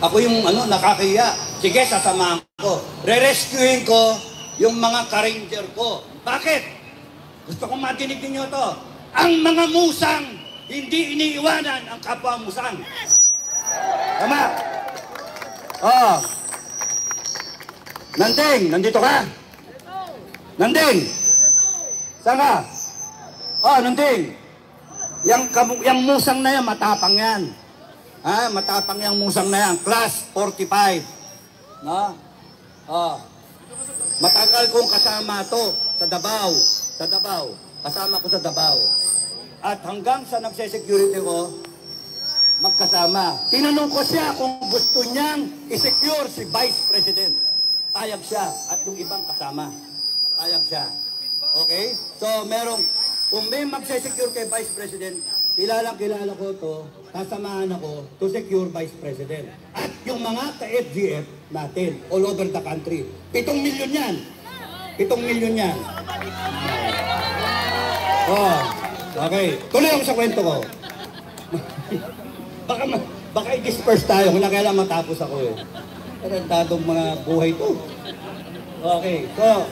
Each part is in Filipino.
Ako yung nakakahiya. Sige, sasamahan ko. Re-rescuein ko yung mga ka-ranger ko. Bakit? Gusto kong matinig ninyo to. Ang mga musang, hindi iniiwanan ang kapwa musang. Tama? Oh. Nanding, nandito ka? Nanding! Saan ka? Oh, Nanding. Yang musang na yan, matapang yan. Ha? Matapang yung musang na yan. Class 45. No? Oh. Matagal kong kasama to sa Davao. Sa Davao. Kasama ko sa Davao. At hanggang sa nagse-security ko, magkasama. Tinanong ko siya kung gusto niyang i-secure si Vice President. Payag siya. At yung ibang kasama. Payag siya. Okay? So, kung may magse-secure kay Vice President, kilala ko to, sasamahan ako to secure Vice President. At yung mga ka-FGF natin, all over the country, 7 milyon yan. 7 milyon yan. Oh, okay. Tuloy ako sa kwento ko. baka i-disperse tayo kung kailan matapos ako eh. Tarantadong mga buhay to. Okay, so,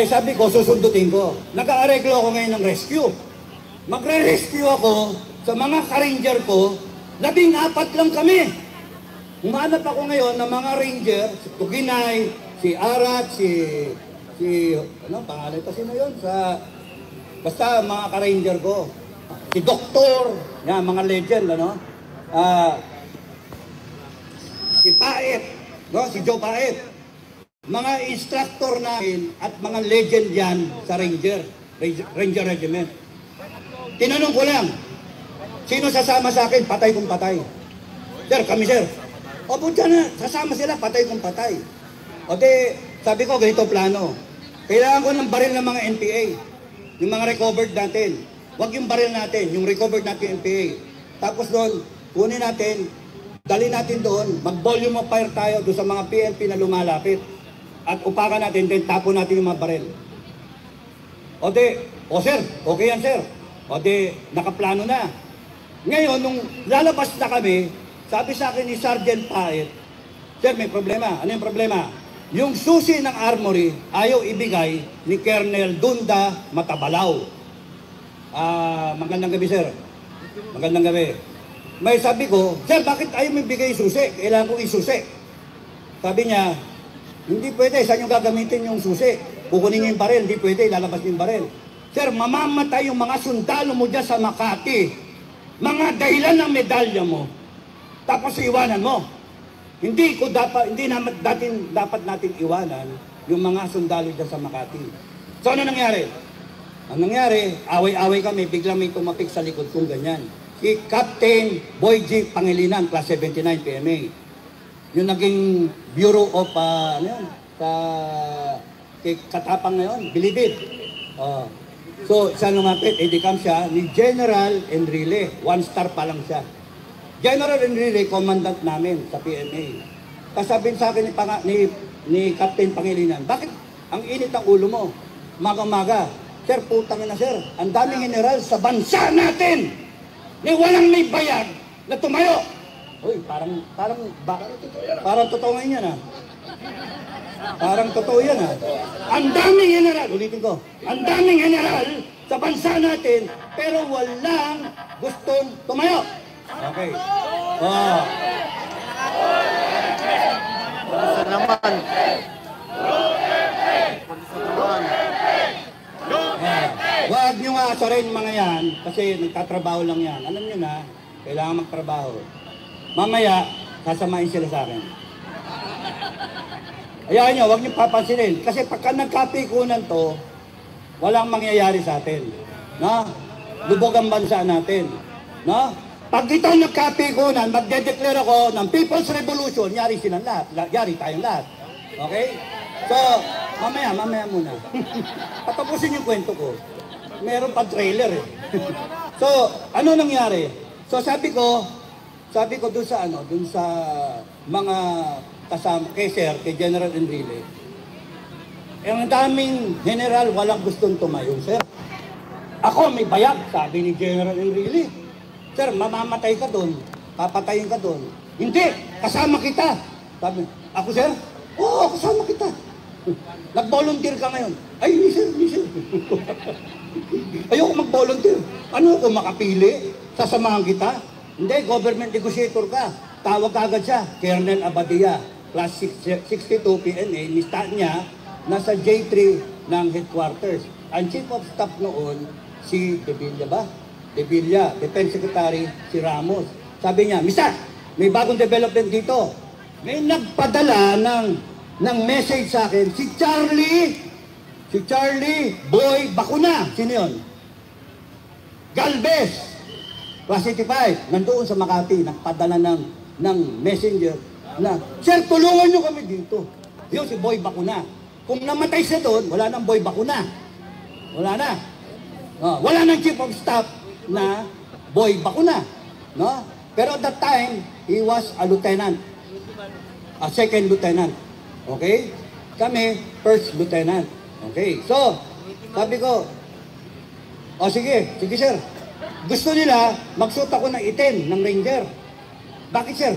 sabi ko, susundutin ko. Nag-aareglo ako ngayon ng rescue. Magre-rescue ako sa mga ka-ranger ko, 14 lang kami. Humanap ako ngayon ng mga ranger, si Tuginay, si Arat, pangalan ito, sino yun? Basta mga ka-ranger ko. Si Doktor, yan, mga legend, si Paet, si Joe Paet. Mga instructor namin at mga legend yan sa Ranger Regiment. Tinanong ko lang, sino sasama sa akin? Patay kong patay. Sir, kami sir. Opo dyan na, sasama sila, patay kong patay. O sabi ko, ganito plano. Kailangan ko ng baril ng mga NPA. Yung mga recovered natin. Huwag yung baril natin, yung recovered natin NPA. Tapos doon, kunin natin, dali natin doon, mag-volume of fire tayo doon sa mga PNP na lumalapit. At upakan natin, then tapo natin yung mga baril. O sir, okay yan sir. Nakaplano na. Ngayon, nung lalabas na kami, sabi sa akin ni Sergeant Paet, sir, may problema. Ano yung problema? Yung susi ng armory, ayaw ibigay ni Colonel Dunda Matabalaw. Magandang gabi, sir. Magandang gabi. May sabi ko, sir, bakit ayaw mo ibigay susi? Kailangan kong isusi. Sabi niya, hindi pwede, saan yung gagamitin yung susi? Kukunin niyo yung baril, hindi pwede, lalabas niyo yung baril. Sir, mamamatay yung mga sundalo mo dyan sa Makati. Mga dahilan ng medalya mo. Tapos iwanan mo. Hindi dapat natin iwanan yung mga sundalo dyan sa Makati. So ano nangyari? Ang nangyari, away-away kami, biglang may tumapik sa likod kong ganyan. Si Captain Boy G. Pangilinan, Class 79 PMA. Yung naging Bureau of, Katapang ngayon, Bilibid. So, siya lumapit, edicam siya ni General Enrile. 1-star pa lang siya. General Enrile, commandant namin sa PMA. Kasabihin sa akin ni Captain Pangilinan, bakit ang init ang ulo mo? Maga-maga. Sir, putang na sir, ang daming general sa bansa natin na walang may bayad na tumayo. Uy, parang totoo ngayon yan Parang totoo yan Ang daming general, ulitin ko, ang daming general sa bansa natin, pero walang gustong tumayo. Okay. Huwag nyo nga asarin mga yan, kasi nagtatrabaho lang yan. Alam nyo na, kailangan magtrabaho. Mamaya, sasamain sila sa akin. Ayaw nyo, huwag nyo papansinin. Kasi pagka nagkapikunan to, walang mangyayari sa atin. No? Lubog ang bansa natin. No? Pag ito nagkapikunan, magde-declare ako ng People's Revolution, yari silang lahat. Yari tayong lahat. Okay? So, mamaya muna. Patapusin yung kwento ko. Meron pa trailer So, ano nangyari? So, sabi ko dun sa mga kasama, kay General Enrile, ang daming general walang gustong tumayo, sir. Ako may bayag, sabi ni General Enrile. Sir, mamamatay ka doon, papatayin ka doon. Hindi, kasama kita. Sabi, ako sir? Oo, kasama kita. Nag-volunteer ka ngayon. Ay, hindi sir. Ayoko mag-volunteer. Ano ako makapili? Sasamahan kita? Hindi, government negotiator ka. Tawag ka agad siya, Colonel Abadia, class 62 PNA, lista niya, nasa J3 ng headquarters. Ang chief of staff noon, si De Villa ba? De Villa, Defense Secretary, si Ramos. Sabi niya, Mr., may bagong development dito. May nagpadala ng message sa akin, si Charlie Boy Bakuna. Sino yun? Galvez, class 85, nandoon sa Makati, nagpadala ng messenger na, sir, tulungan nyo kami dito. Yun si Boy Bakuna. Kung namatay siya doon, wala nang Boy Bakuna. Wala na. Wala nang chief of staff na Boy Bakuna. No? Pero at that time, he was a lieutenant. A second lieutenant. Okay? Kami, first lieutenant. Okay? So, sabi ko, sige sir. Gusto nila, magsuot ako ng itim, ng ranger. Bakit sir?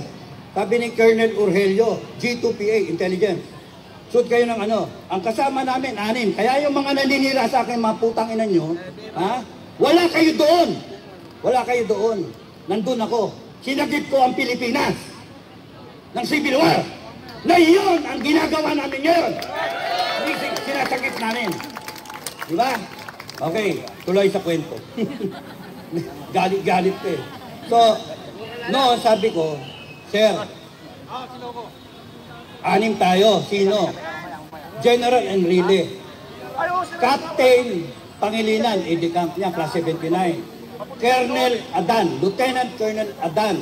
Sabi ni Colonel Urgelio, G2PA, Intelligence. Suot kayo ng ano. Ang kasama namin, 6. Kaya yung mga naninira sa akin, mga putang ina nyo, wala kayo doon. Wala kayo doon. Nandun ako. Sinagip ko ang Pilipinas ng Civil War. Na yun ang ginagawa namin ngayon. Sinasagip namin. Diba? Okay, tuloy sa kwento. Galit-galit ko eh. So, no, sabi ko, sir, 6 tayo. Sino? General Enrile. Captain Pangilinan, Edicamp niya, class 79. Colonel Adan, Lieutenant Colonel Adan,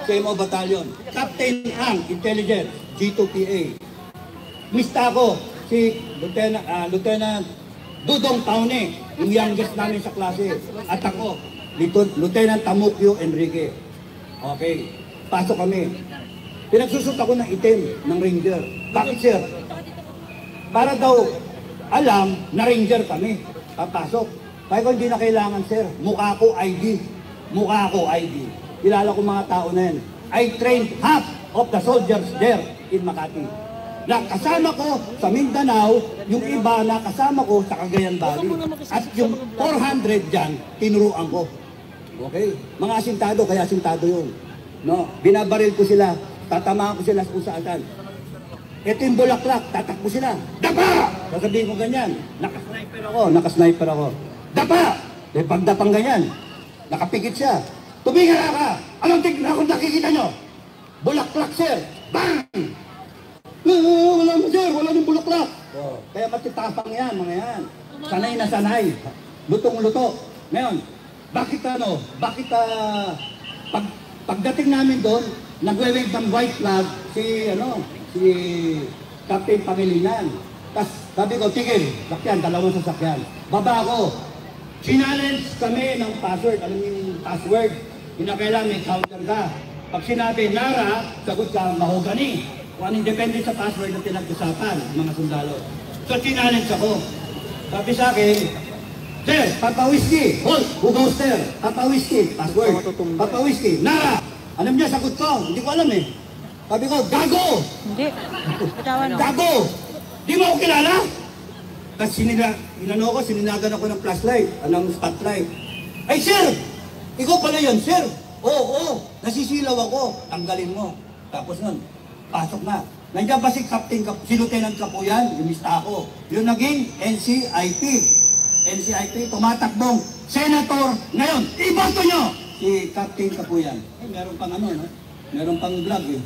CMO Battalion. Captain Ang, Intelligence, G2PA. Mista ko, si Lieutenant Dudong Taune, yung youngest namin sa klase. At ako, Lieutenant Tamukyo Enrique. Okay, pasok kami. Pinagsusot ako ng itim ng ranger. Bakit sir? Para daw alam na ranger kami. Papasok. Kaya ko hindi na kailangan sir. Mukha ko ID. Mukha ko ID. Kilala ko mga tao na yan. I trained half of the soldiers there in Makati. Na kasama ko sa Mindanao, yung iba na kasama ko sa Cagayan Valley. At yung 400 dyan, tinuruan ko. Okay? Mga asintado, kaya asintado yun. No? Binabaril ko sila, tatamaan ko sila kung saan. Ito yung bulaklak, tatakbo sila. Dapa! Sasabihin ko ganyan. Nakasniper ako. Dapa! Eh, pagdapang ganyan, nakapikit siya. Tumingala ka! Anong tignan kung nakikita nyo? Bulaklak, sir! Bang! Wala mo, sir! Wala nang bulaklak! Kaya matitapang yan, mga yan. Sanay na sanay. Lutong-luto. Ngayon, bakit pagdating namin doon, nagwe-wave ng white flag si Captain Pangilinan. Tapos sabi ko, tigil, sakyan, 2 sasakyan. Baba ako. Challenge kami ng password. Alam niyo yung password? Kinakailangan may counter ka. Pag sinabi, Nara, sagot ka, mahogani. Kung anong depende sa password na pinag-usapan, mga sundalo. So, challenge ako. Sabi sa akin, sir, Papa Whiskey, hold, Booster, Papa Whiskey, password, Papa Whiskey, Nara. Alam niya, sagot ko, hindi ko alam eh. Sabi ko, gago! Hindi. Gago! Di mo ako kilala? Tapos sininagan ako ng flashlight, anong spotlight. Ay sir! Ikaw pala yun, sir! Oo, nasisilaw ako. Tanggalin mo. Tapos nun, pasok na. Nandiyan ba si Lieutenant Kapuyan? Lumista ako. Yung naging NCIP. NCIP, tumatakbong senator. Ngayon, iboto nyo! Si Captain Kapuyan. Eh, meron pang no? Meron pang vlog eh.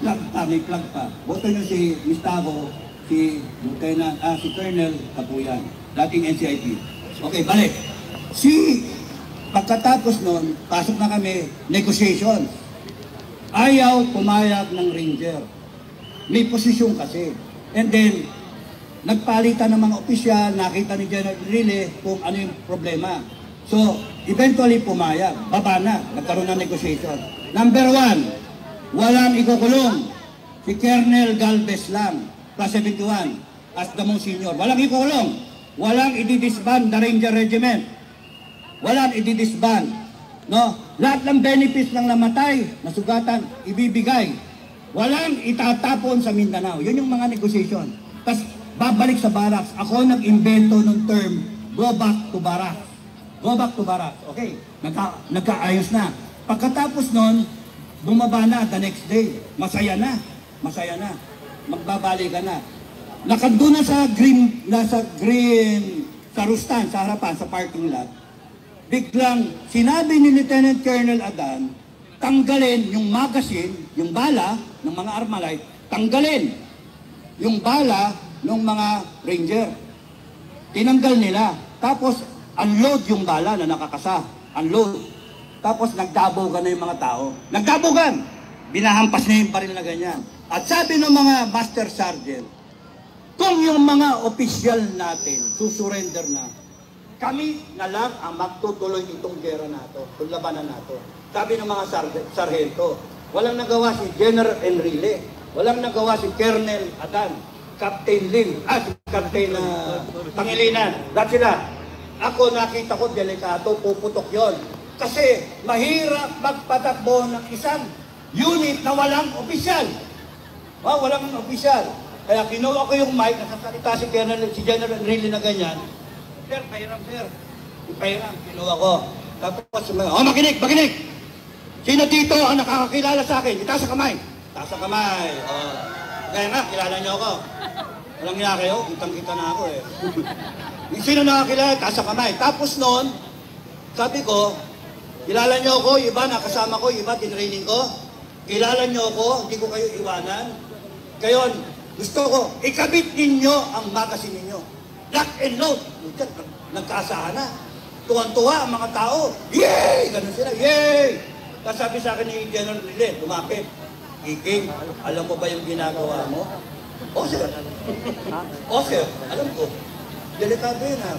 Vlog pa, may vlog pa. Boto nyo si Mistago, si Colonel Kapuyan. Dating NCIP. Okay, balik. Pagkatapos nun, pasok na kami, negotiation. Ayaw pumayag ng ranger. May posisyon kasi. And then, nagpalitan ng mga opisyal, nakita ni General Enrile kung ano yung problema. So, eventually pumayag. Baba na, nagkaroon ng negotiation. Number 1, walang ikukulong. Si Colonel Galvez lang, class 71, as the most senior. Walang ikukulong. Walang ididisband the Ranger Regiment. Walang ididisband. No? Lahat ng benefits ng namatay, nasugatan, ibibigay. Walang itatapon sa Mindanao. Yun yung mga negotiation. Tapos babalik sa barracks. Ako nag-invento ng term, go back to barracks. Go back to barracks. Okay, nagkaayos na. Pagkatapos nun, bumaba na the next day. Masaya na. Masaya na. Magbabalik ka na. Nakandun na sa green, sa Rustan, sa harapan, sa parking lot. Biglang sinabi ni Lieutenant Colonel Adan, tanggalin yung magazine, yung bala ng mga Armalite, tanggalin yung bala ng mga Ranger. Tinanggal nila. Tapos, unload yung bala na nakakasa. Unload. Tapos, nagdabogan na yung mga tao. Nagdabogan! Binahampas na yung baril na ganyan. At sabi ng mga Master Sergeant, kung yung mga opisyal natin susurrender na, kami na lang ang magtutuloy itong gera nato, itong labanan nato. Sabi ng mga sargento, walang nagawa si General Enrile, walang nagawa si Colonel Adan, Captain Lim, si Captain Pangilinan. Lahat sila. Ako nakita ko delikato, puputok yon. Kasi mahirap magpatakbo ng isang unit na walang opisyal. Walang opisyal. Kaya kinuha ko yung mic, nakasalita si General Enrile na ganyan. Sir, pahiram, sir. Pahiram, kinuha ko. Tapos, makinig, makinig! Sino dito ang nakakakilala sa akin? Itaas sa kamay. Itaas sa kamay. Kaya nga, kilala niyo ako. Walang niya kayo, kitang-kita na ako eh. Sino nakakilala? Itaas sa kamay. Tapos noon, sabi ko, kilala niyo ako, iba nakasama ko, iba tinraining ko. Kilala niyo ako, hindi ko kayo iwanan. Ngayon, gusto ko, ikabit ninyo ang magazine ninyo. Lock and load. Nagkaasahan na. Tuwan-tuwa ang mga tao. Yay! Ganun sila. Yay! Tapos sabi sa akin ni General Enrile, lumapit. Iking, alam mo ba yung ginagawa mo? O sir. O sir, alam ko. Delikado yun ha.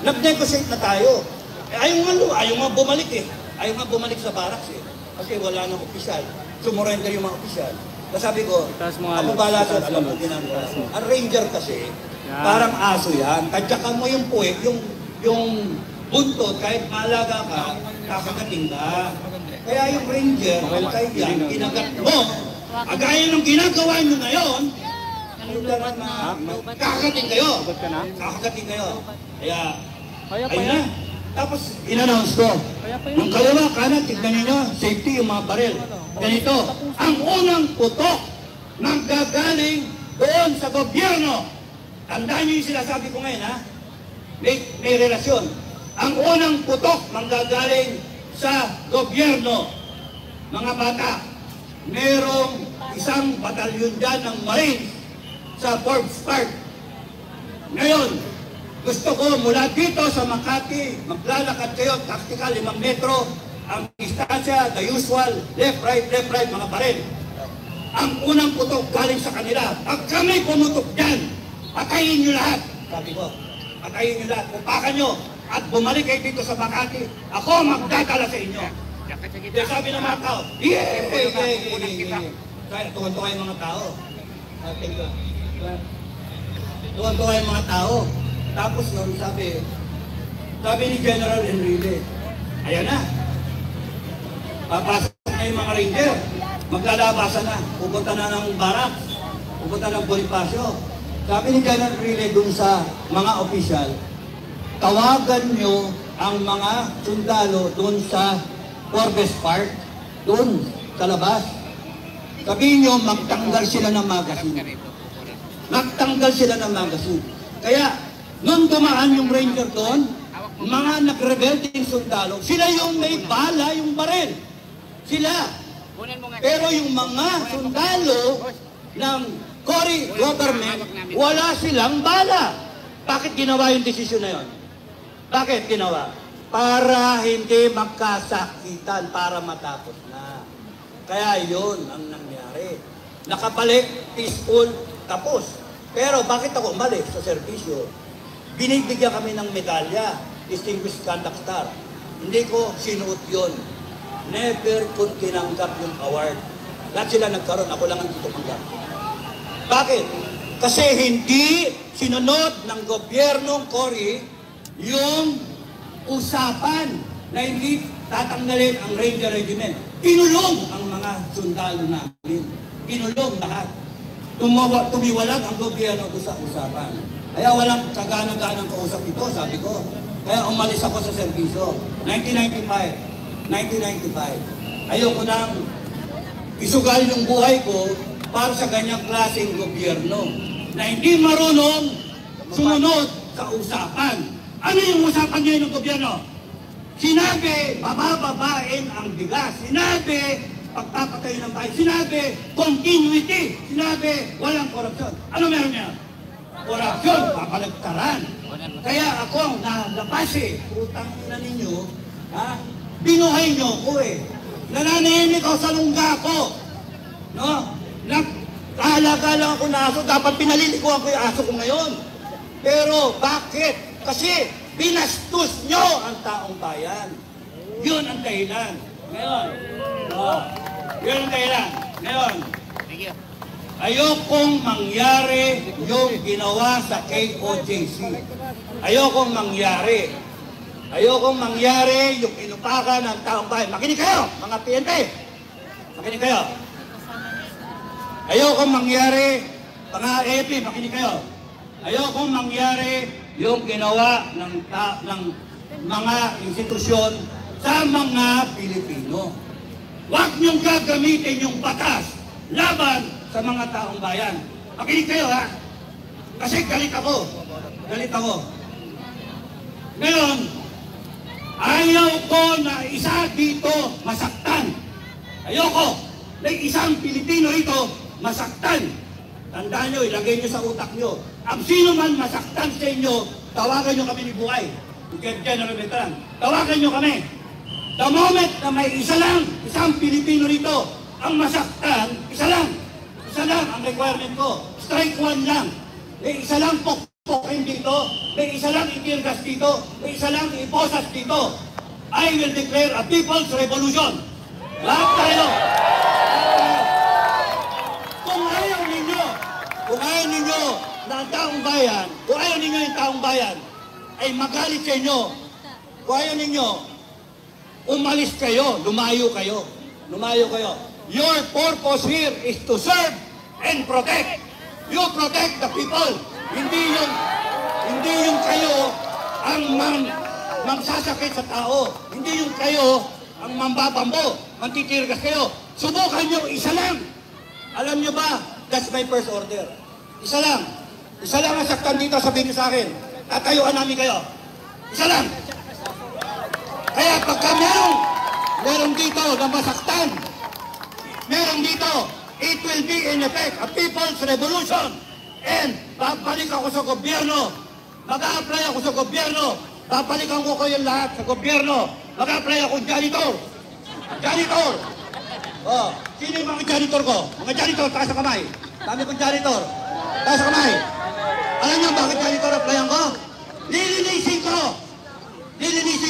Nag-negotiate na tayo. Ayaw nga bumalik eh. Ayaw nga bumalik sa barracks eh. Kasi wala nang opisyal. Sumurrender yung mga opisyal. Sabi ko, ako bala sa alam mo ginagawa. Ang Ranger kasi, parang aso yan. Tadyakan mo yung puwet, yung buntot, kahit malaga ka, kakagating ka. Kaya yung Ranger, kahit yan, ginagat mo. Agaya ng ginagawa nyo ngayon, kakagating kayo. Kakagating kayo. Kaya, ayun na. Tapos, in-announce ko. Yung kaliwa, kanan, tignan ninyo, safety yung mga baril. Ganito, ang unang putok nanggagaling doon sa gobyerno. Tandaan niyo yung sinasabi ko ngayon, ha? May relasyon. Ang unang putok manggagaling sa gobyerno. Mga bata, merong isang batalyon dyan ng Marines sa Forbes Park. Ngayon, gusto ko mula dito sa Makati, maglalakad kayo, tactical 5 metro, ang distansya, the usual, left, right, mga baril. Ang unang putok galing sa kanila. Pag kami pumutok dyan, patayin nyo lahat. Sabi ko, patayin nyo lahat. Upakan nyo at bumalik kayo dito sa Makati. Ako magdadala sa inyo. Kaya sabi ng mga tao, tuwan-tuwa yung mga tao. Tuwan-tuwa yung mga tao. Tapos nun, sabi ni General Enrile, ayan na. Papasok na yung mga Ranger. Maglalabasan na. Pupunta na ng barracks. Pupunta ng Bonifacio. Sabi ni General Enrile dun sa mga opisyal, tawagan nyo ang mga sundalo dun sa Forbes Park, dun sa labas. Sabihin nyo, magtanggal sila ng magazine. Magtanggal sila ng magazine. Kaya, nung dumaan yung Ranger doon, mga nag-rebelting sundalo, sila yung may bala, yung baril. Sila. Pero yung mga sundalo ng Cory government, wala silang bala. Bakit ginawa yung desisyon na yun? Bakit ginawa? Para hindi magkasakitan, para matapos na. Kaya yun ang nangyari. Nakabalik, peaceful, tapos. Pero bakit ako umalis sa serbisyo? Binibigyan kami ng medalya, Distinguished Conduct Star. Hindi ko sinuot yun. Never ko tinanggap yung award. Lahat sila nagkaroon, ako lang ang tumanggap. Bakit? Kasi hindi sinunod ng gobyernong Cory yung usapan na hindi tatanggalin ang Ranger Regiment. Kinulong ang mga sundalo namin. Kinulong lahat. Tumiwalag ang gobyerno sa usapan. Kaya walang kagana-ganang kausap ito, sabi ko. Kaya umalis ako sa serbisyo. 1995. Ayoko nang isugal yung buhay ko para sa ganyang klaseng gobyerno na hindi marunong sumunod sa usapan. Ano yung usapan ngayon ng gobyerno? Sinabi, babababain ang bigas. Sinabi, pagpapatay ng bahay. Sinabi, continuity. Sinabi, walang korupsyon. Ano meron niya? Korupsyon, papalagtaran. Kaya ako, nalabas utang na ninyo, ha? Binuhay nyo ko Nananahimik ako sa lungga ko. No? Nag-aalaga lang ako na aso. Dapat pinalilikuhan ko yung aso ko ngayon. Pero bakit? Kasi binastos nyo ang taong bayan. Yun ang dahilan. Ngayon, yun ang dahilan. Ngayon, ayokong mangyari yung ginawa sa KOJC. Ayokong mangyari. Ayokong mangyari yung inupakan ng taong bayan. Makinig kayo, mga PNP. Makinig kayo. Ayokong mangyari, mga AP, makinig kayo. Ayokong mangyari yung ginawa ng mga institusyon sa mga Pilipino. Huwag niyong gagamitin yung batas laban sa mga taong bayan. Makinig kayo ha. Kasi galit ako. Galit ako. Ngayon, ayaw ko na isa dito masaktan. Ayoko na isang Pilipino rito masaktan. Tandaan nyo, ilagay nyo sa utak nyo. Ang sino man masaktan sa inyo, tawagan nyo kami ni Buhay. General Veteran. Tawagan nyo kami. The moment na may isang Pilipino rito, ang masaktan, isa lang ang requirement ko. Strike one lang. May isa lang pokpokin dito, may isa lang itirgas dito, may isa lang iposas dito. I will declare a people's revolution. Lahat tayo. Kung ayaw ninyo na ang taong bayan, kung ayaw ninyo yung taong bayan, ay magalit sa inyo. Kung ayaw ninyo, umalis kayo, lumayo kayo. Your purpose here is to serve and protect. You protect the people. Hindi yung kayo ang magsasakit sa tao. Hindi yung kayo ang mambabambo, mantitirgas kayo. Subukan nyo, isa lang. Alam nyo ba, that's my first order. Isa lang ang saktan dito, sabihin nyo sa akin. Tatayuan namin kayo. Isa lang. Kaya pagka merong dito na masaktan, merong dito, it will be in effect a people's revolution. And babalik ako sa gobyerno. Mag-a-apply ako sa gobyerno. Babalikan ko kayo lahat sa gobyerno. Mag-a-apply ako janitor. Janitor. Oh, sino yung mga janitor ko? Mga janitor, taas sa kamay. Dami kong janitor. Taas sa kamay. Alam niyo bakit janitor applyan ko? Lilinisin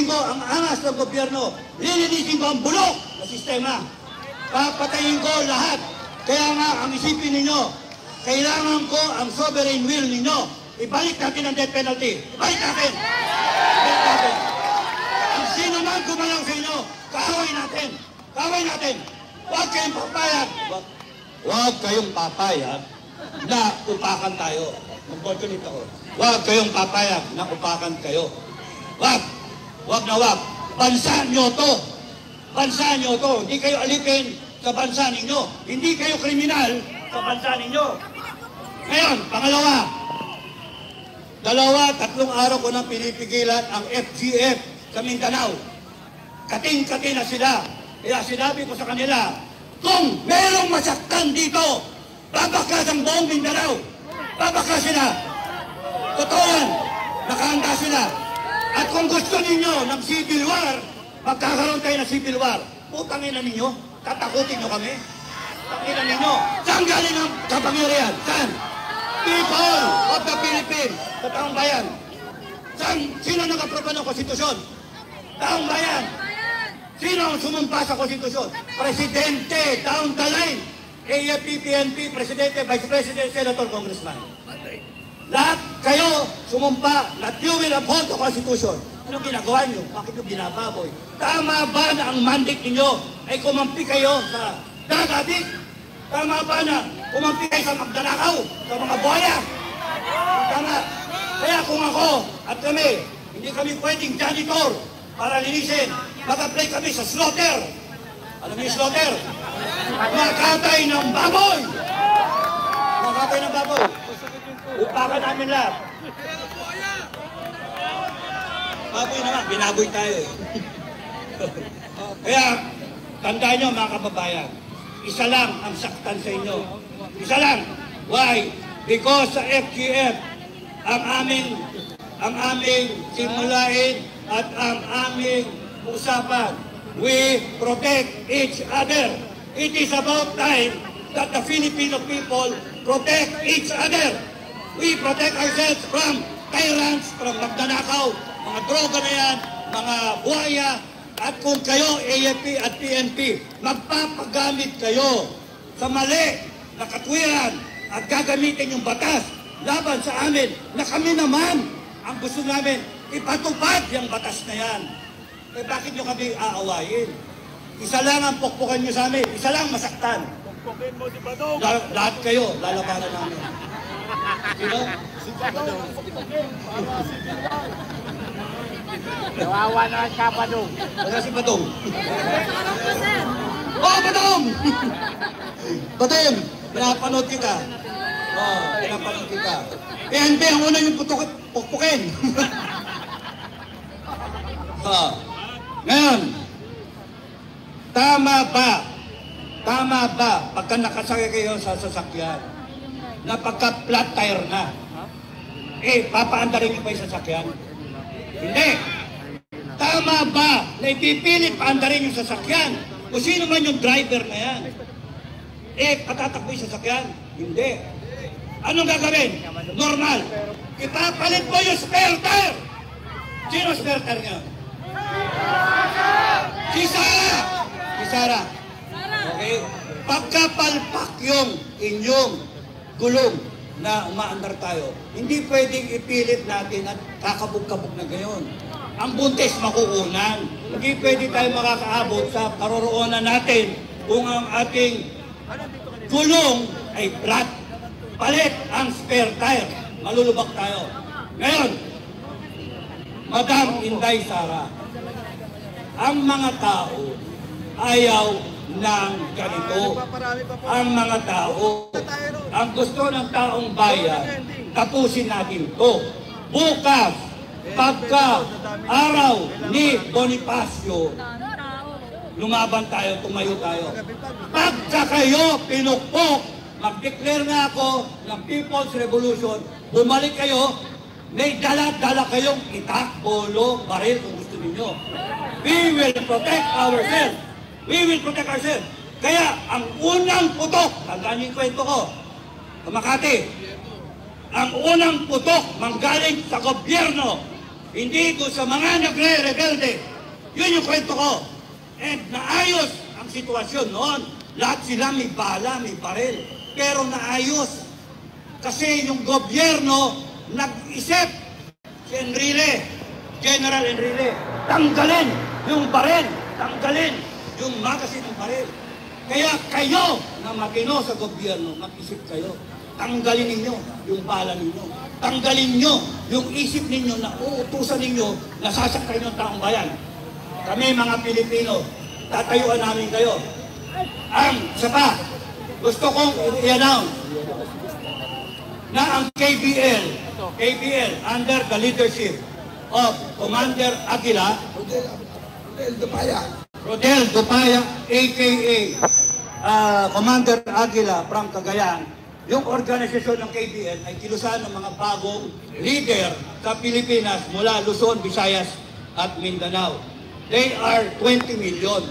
ko ang angas ng gobyerno. Lilinisin ko ang bulok na sistema. Papatayin ko lahat. Kaya nga, ang isipin ninyo, kailangan ko ang sovereign will ninyo. Ibalik natin ang death penalty. Ibalik natin. Ang sino man gumalang sa inyo, kaaway natin. Huwag kayong papayag. Huwag kayong papayag na upakan tayo. Mag-opportunity ako. Huwag kayong papayag na upakan kayo. Huwag na huwag. Bansa nyo to. Hindi kayo alipin sa bansa ninyo. Hindi kayo kriminal sa bansa ninyo. Ngayon, pangalawa. 3 araw ko nang pinipigilan ang FGF sa Mindanao. Kating-kati na sila. Kaya sinabi ko sa kanila, kung merong masaktan dito, babakas ang buong Mindanao. Babakas sila. Totoo yan. Nakahanda sila. At kung gusto ninyo ng civil war, magkakaroon tayo ng civil war. Putangin na ninyo. Tatakutin nyo kami. Tangina ninyo. Saan galing ang kapangyarihan? Saan? People of the Philippines. Sa taong bayan. Sino nag-aproba ng konstitusyon? Taong bayan. Sino ang sumumpa sa konstitusyon? Presidente, down the line. AFP, PNP, Presidente, Vice President, Senator, Congressman. Lahat kayo sumumpa that you will uphold the Constitution. Ano ginagawa nyo? Bakit nyo binababoy? Tama ba na ang mandate ninyo ay kumampi kayo sa dagadik? Tama ba na kumampi kayo sa magdanakaw, sa mga buhaya? Tama. Kaya kung ako at kami, hindi kami pwedeng janitor para linisin. Mag-apply kami sa slaughter. Alam niyo yung slaughter? Makatay ng baboy! Makatay ng baboy. Upakan namin lahat. Baboy naman, binaboy tayo eh. Kaya, tandaan nyo mga kababayan, isa lang ang saktan sa inyo. Isa lang. Why? Because sa FGF, ang aming simulain at ang aming usapan, we protect each other. It is about time that the Filipino people protect each other. We protect ourselves from tyrants, from magdanakaw, mga droga na yan, mga buhaya, at kung kayo, AFP at PNP, magpapagamit kayo sa mali na katwiran at gagamitin yung batas laban sa amin na kami naman ang gusto namin ipatupad yung batas na yan. Eh bakit nyo kami aawayin? Isa lang ang pukpukan nyo sa amin, isa lang masaktan. Pukpukin mo si Badong! Lahat kayo, lalabanan namin. Sino? Si Badong ang pukpukin para si Bilal! Kawawa naman ka, Badong. Wala si Badong. Oh, Badong! Badong, pinapanood kita. Oh, pinapanood kita. PNP, ang una yung pukpukin. Ngayon, tama ba, pagka nakasakay kayo sa sasakyan, na pagka flat tire na, papaandarin niyo pa yung sasakyan? Hindi. Tama ba na ipipilit paandarin yung sasakyan? Kung sino man yung driver na yan, patatakbo yung sasakyan? Hindi. Anong gagawin? Normal. Ipapalit mo yung spare tire. Sino spare tire niya? Si Sarah! Si Sarah. Okay? Pagkapalpak yung inyong gulong na umaandar tayo, hindi pwedeng ipilit natin at kakabog-kabog na gayon. Ang buntis makuunan. Hindi pwede tayo makakaabot sa karoroonan natin kung ang ating gulong ay flat. Palit ang spare tire. Malulubak tayo. Ngayon, Madam Inday Sara, ang mga tao ayaw ng ganito. Ang mga tao, ang gusto ng taong bayan, tapusin natin to. Bukas, pagka araw ni Bonifacio, lumaban tayo, tumayo tayo. Pagka kayo pinukpok, mag-declare na ako ng People's Revolution, bumalik kayo, may dala-dala kayong itak, polo, baril kung gusto ninyo. We will protect ourselves. We will protect ourselves. Kaya, ang unang putok, tandaan yung kwento ko, sa Makati, ang unang putok manggaling sa gobyerno, hindi ko sa mga nagre-rebelde. Yun yung kwento ko. And naayos ang sitwasyon noon. Lahat sila may bala, may baril. Pero naayos. Kasi yung gobyerno nag-isip, si Enrile, General Enrile, tanggalin yung baril, tanggalin yung magasin ng baril. Kaya kayo na matino sa gobyerno, mag-isip kayo. Tanggalin ninyo yung bala ninyo. Tanggalin nyo yung isip ninyo na uutusan ninyo na sasakay ng taong bayan. Kami mga Pilipino, tatayuan namin kayo. Ang isa pa, gusto kong i-announce na ang KBL under the leadership of Commander Aguila, Rodel Dupaya, aka Commander Aguila from Cagayan, yung organisasyon ng KBL ay kilusan ng mga bagong leader sa Pilipinas mula Luzon, Visayas at Mindanao. They are 20 million.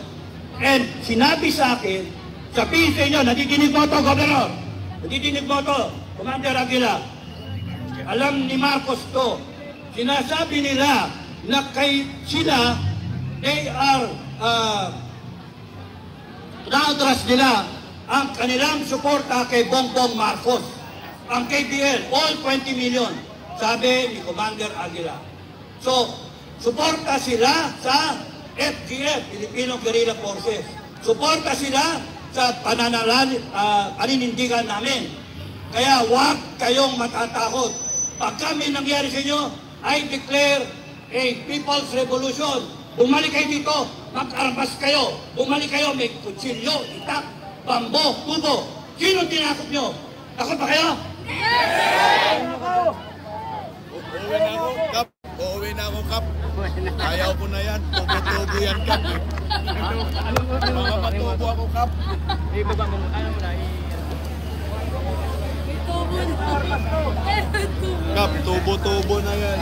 And sinabi sa akin, sabihin sa inyo, nadidinig mo ito, Governor, nadidinig mo ito, Commander Aguila, alam ni Marcos to, sinasabi nila na kay sila, they are, naadras nila ang kanilang suporta kay Bongbong Marcos. Ang KBL, all 20 million, sabi ni Commander Aguila. So, Suporta sila sa FGF, Filipino Guerrilla Forces. Suporta sila sa paninindigan namin. Kaya huwag kayong matatakot. Pagka may nangyari sa inyo, I declare a People's Revolution. Bumalik kayo dito, mag-armas kayo. Bumalik kayo, may kutsilyo, itak, bambo, tubo. Sino tinakot nyo? Takot ba kayo? Uuwi na ako, Kap. Ayaw ko na yan. Tubo yan, Kap. Mga matubo ako, Kap. Kap, tubo-tubo na yan.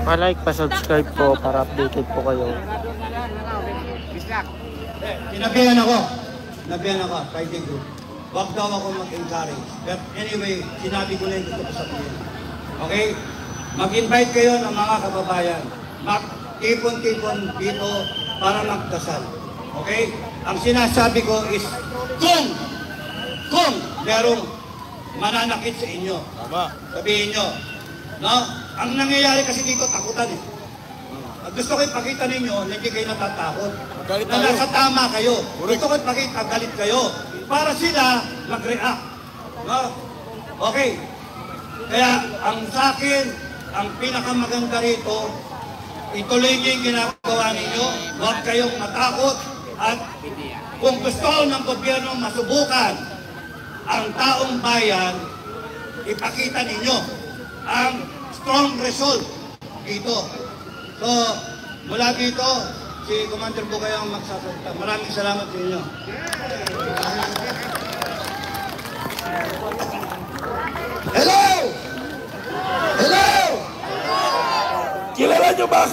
Pa-like, pa-subscribe po para updated po kayo. Sinabihan ako, fighting group. Huwag daw ako mag-encourage. But anyway, sinabi ko na yung gusto ko sabihin. Okay? Mag-invite kayo ng mga kababayan. Mag-tipon-tipon dito para magdasal. Okay? Ang sinasabi ko is, kung merong mananakit sa inyo, Tama. sabihin nyo, no? Ang nangyayari kasi dito, takutan eh. At gusto ko ipakita ninyo na hindi kayo natatakot. Galit Na tayo. nasa tama kayo. Correct. Gusto ko ipakita, galit kayo. Para sila mag-react. No? Okay. Kaya ang sa akin, ang pinakamaganda rito, ituloy niyo yung ginagawa ninyo. Huwag kayong matakot. At kung gusto ng gobyerno masubukan ang taong bayan, ipakita ninyo ang strong result dito. So, mula dito, si Commander Bugay ang magsasalita. Maraming salamat sa inyo. Hello! Hello! Kilala nyo ba